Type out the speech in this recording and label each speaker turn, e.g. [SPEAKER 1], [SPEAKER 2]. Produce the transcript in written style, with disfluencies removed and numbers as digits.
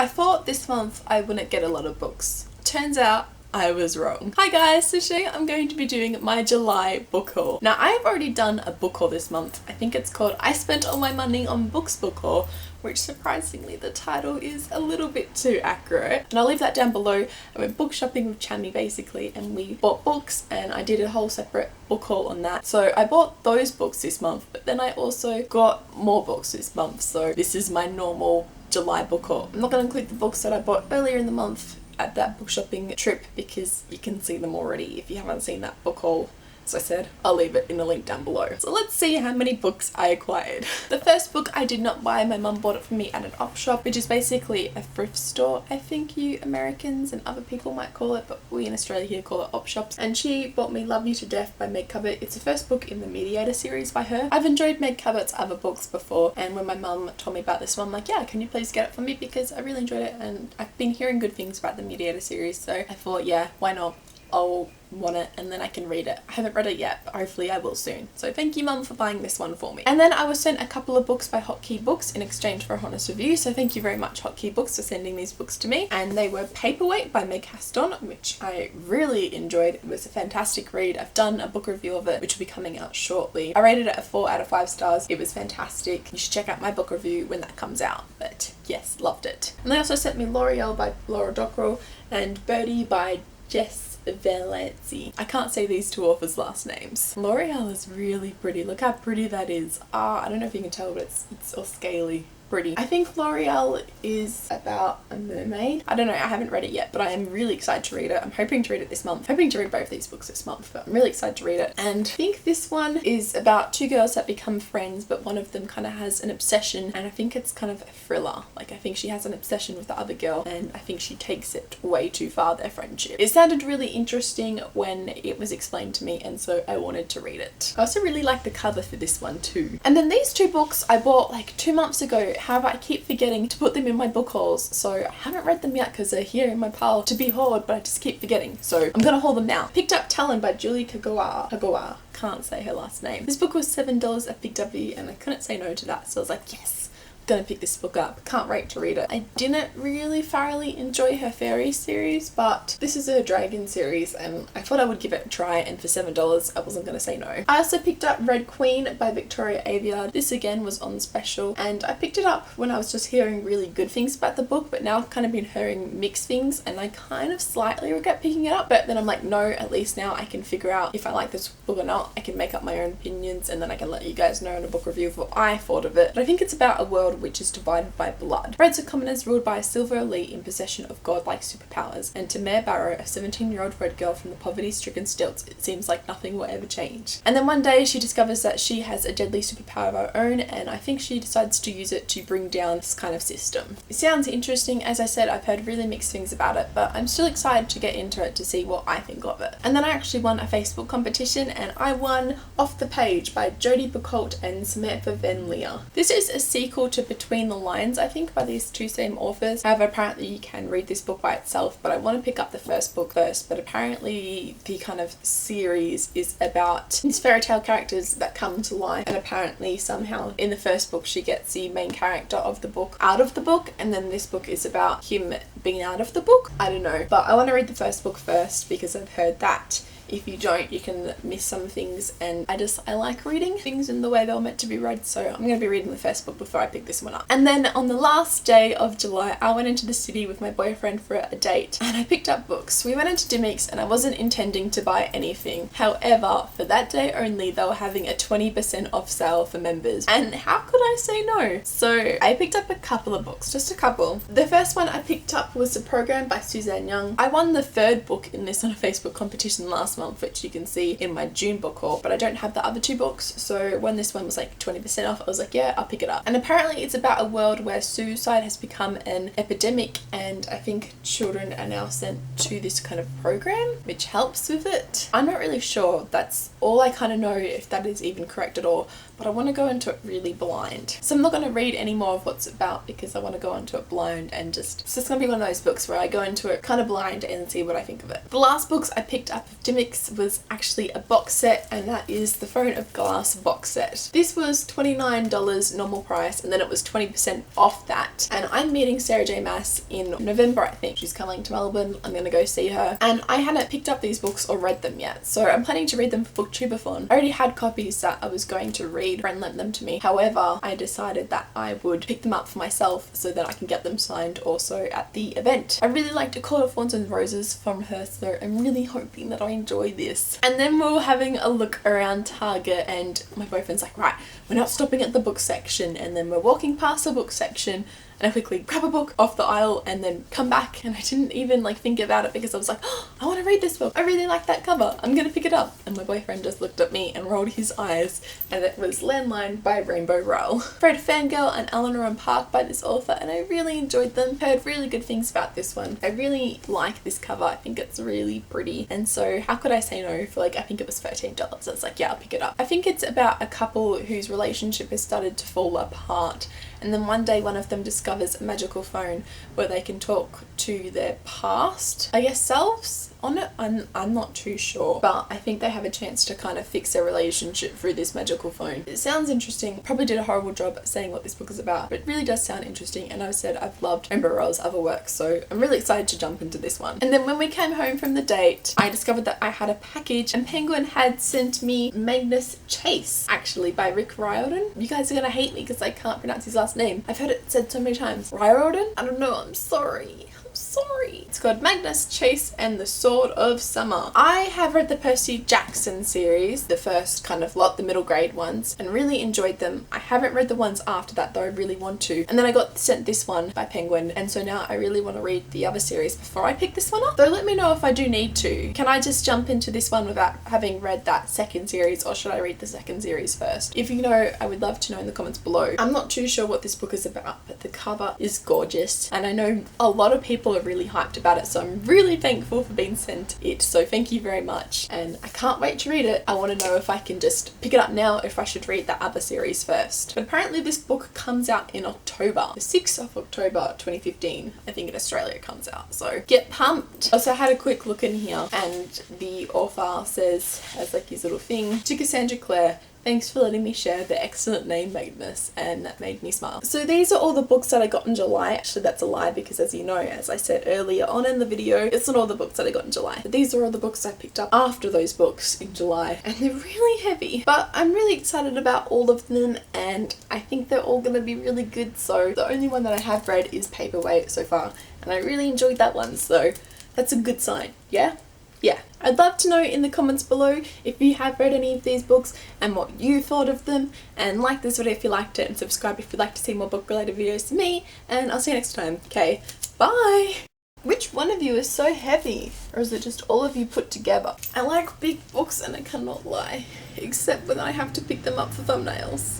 [SPEAKER 1] I thought this month I wouldn't get a lot of books. Turns out I was wrong. Hi guys, so today I'm going to be doing my July book haul. Now I have already done a book haul this month. I think it's called I Spent All My Money on Books book haul, which surprisingly the title is a little bit too accurate. And I'll leave that down below. I went book shopping with Chami basically and we bought books and I did a whole separate book haul on that. So I bought those books this month, but then I also got more books this month. So this is my normal July book haul. I'm not going to include the books that I bought earlier in the month at that book shopping trip because you can see them already if you haven't seen that book haul. As I said, I'll leave it in the link down below. So let's see how many books I acquired. The first book I did not buy. My mum bought it for me at an op shop, which is basically a thrift store. I think you Americans and other people might call it, but we in Australia here call it op shops. And she bought me Love You to Death by Meg Cabot. It's the first book in the Mediator series by her. I've enjoyed Meg Cabot's other books before, and when my mum told me about this one, I'm like, yeah, can you please get it for me, because I really enjoyed it and I've been hearing good things about the Mediator series, so I thought, yeah, why not? I'll want it and then I can read it. I haven't read it yet, but hopefully I will soon. So thank you mum for buying this one for me. And then I was sent a couple of books by Hotkey Books in exchange for a honest review, so thank you very much Hotkey Books for sending these books to me. And they were Paperweight by Meg Haston, which I really enjoyed. It was a fantastic read. I've done a book review of it which will be coming out shortly. I rated it a 4 out of 5 stars. It was fantastic. You should check out my book review when that comes out, but yes, loved it. And they also sent me L'Oreal by Laura Dockrell and Birdie by Jess Valenzi. I can't say these two authors' last names. L'Oreal is really pretty. Look how pretty that is. I don't know if you can tell, but it's all scaly. Pretty. I think L'Oreal is about a mermaid. I don't know, I haven't read it yet, but I am really excited to read it. I'm hoping to read it this month. I'm hoping to read both these books this month, but I'm really excited to read it. And I think this one is about two girls that become friends, but one of them kind of has an obsession, and I think it's kind of a thriller. Like, I think she has an obsession with the other girl, and I think she takes it way too far, their friendship. It sounded really interesting when it was explained to me, and so I wanted to read it. I also really like the cover for this one too. And then these two books I bought like 2 months ago. However, I keep forgetting to put them in my book hauls, so I haven't read them yet because they're here in my pile to be hauled, but I just keep forgetting, so I'm gonna haul them now. Picked up Talon by Julie Kagawa. Can't say her last name. This book was $7 at Big W and I couldn't say no to that, so I was like, yes, gonna pick this book up. Can't wait to read it. I didn't really thoroughly enjoy her fairy series, but this is her dragon series and I thought I would give it a try, and for $7 I wasn't gonna say no. I also picked up Red Queen by Victoria Aveyard. This again was on special and I picked it up when I was just hearing really good things about the book, but now I've kind of been hearing mixed things and I kind of slightly regret picking it up, but then I'm like, no, at least now I can figure out if I like this book or not. I can make up my own opinions and then I can let you guys know in a book review of what I thought of it. But I think it's about a world which is divided by blood. Reds are commoners ruled by a silver elite in possession of godlike superpowers, and to Mare Barrow, a 17-year-old red girl from the poverty-stricken stilts, it seems like nothing will ever change. And then one day she discovers that she has a deadly superpower of her own, and I think she decides to use it to bring down this kind of system. It sounds interesting. As I said, I've heard really mixed things about it, but I'm still excited to get into it to see what I think of it. And then I actually won a Facebook competition and I won Off the Page by Jodi Picoult and Samantha Van Leer. This is a sequel to Between the Lines, I think, by these two same authors. However, apparently you can read this book by itself, but I want to pick up the first book first. But apparently the kind of series is about these fairy tale characters that come to life, and apparently somehow in the first book she gets the main character of the book out of the book, and then this book is about him being out of the book. I don't know, but I want to read the first book first because I've heard that if you don't, you can miss some things, and I like reading things in the way they were meant to be read, so I'm going to be reading the first book before I pick this one up. And then on the last day of July, I went into the city with my boyfriend for a date, and I picked up books. We went into Dymocks and I wasn't intending to buy anything. However, for that day only, they were having a 20% off sale for members, and how could I say no? So I picked up a couple of books, just a couple. The first one I picked up was The Program by Suzanne Young. I won the third book in this on a Facebook competition last month, which you can see in my June book haul, but I don't have the other two books, so when this one was like 20% off, I was like, yeah, I'll pick it up. And apparently it's about a world where suicide has become an epidemic, and I think children are now sent to this kind of program which helps with it. I'm not really sure. That's all I kind of know, if that is even correct at all, but I want to go into it really blind. So I'm not going to read any more of what's about because I want to go into it blind and just, it's just going to be one of those books where I go into it kind of blind and see what I think of it. The last books I picked up of Dymocks 6 was actually a box set, and that is the Throne of Glass box set. This was $29 normal price, and then it was 20% off that. And I'm meeting Sarah J Maas in November, I think. She's coming to Melbourne. I'm gonna go see her. And I hadn't picked up these books or read them yet, so I'm planning to read them for Booktubeathon. I already had copies that I was going to read. A friend lent them to me. However, I decided that I would pick them up for myself so that I can get them signed also at the event. I really liked A Court of Thorns and Roses from her, so I'm really hoping that I enjoy this. And then we were having a look around Target, and my boyfriend's like, right, we're not stopping at the book section. And then we're walking past the book section, and I quickly grab a book off the aisle and then come back, and I didn't even like think about it because I was like, oh, I want to read this book. I really like that cover. I'm gonna pick it up. And my boyfriend just looked at me and rolled his eyes, and it was Landline by Rainbow Rowell. Read Fangirl and Eleanor and Park by this author, and I really enjoyed them. Heard really good things about this one. I really like this cover. I think it's really pretty, and so how could I say no for like, I think it was $13. It's like, yeah, I'll pick it up. I think it's about a couple whose relationship has started to fall apart, and then one day one of them discovers a magical phone where they can talk to their past, I guess, selves on it. I'm not too sure, but I think they have a chance to kind of fix their relationship through this magical phone. It sounds interesting. Probably did a horrible job at saying what this book is about, but it really does sound interesting, and I've said I've loved Rainbow Rowell's other work, so I'm really excited to jump into this one. And then when we came home from the date, I discovered that I had a package, and Penguin had sent me Magnus Chase, actually by Rick Riordan. You guys are gonna hate me because I can't pronounce his last name. I've heard it said so many times. Riordan? I don't know, I'm sorry. Sorry. It's called Magnus Chase and the Sword of Summer. I have read the Percy Jackson series, the first kind of lot, the middle grade ones, and really enjoyed them. I haven't read the ones after that, though I really want to. And then I got sent this one by Penguin, and so now I really want to read the other series before I pick this one up. Though let me know if I do need to. Can I just jump into this one without having read that second series, or should I read the second series first? If you know, I would love to know in the comments below. I'm not too sure what this book is about, but the cover is gorgeous, and I know a lot of people are really hyped about it, so I'm really thankful for being sent it, so thank you very much, and I can't wait to read it. I want to know if I can just pick it up now, if I should read the other series first. But apparently this book comes out in October, the 6th of October 2015, I think in Australia it comes out, so get pumped. Also, I had a quick look in here, and the author says, as like his little thing, to Cassandra Clare, thanks for letting me share the excellent name Magnus, and that made me smile. So these are all the books that I got in July. Actually, that's a lie, because as you know, as I said earlier on in the video, it's not all the books that I got in July. But these are all the books I picked up after those books in July, and they're really heavy. But I'm really excited about all of them, and I think they're all gonna be really good. So the only one that I have read is Paperweight so far, and I really enjoyed that one, so that's a good sign, yeah? Yeah, I'd love to know in the comments below if you have read any of these books and what you thought of them, and like this video if you liked it, and subscribe if you'd like to see more book related videos to me, and I'll see you next time. Okay, bye! Which one of you is so heavy? Or is it just all of you put together? I like big books, and I cannot lie, except when I have to pick them up for thumbnails.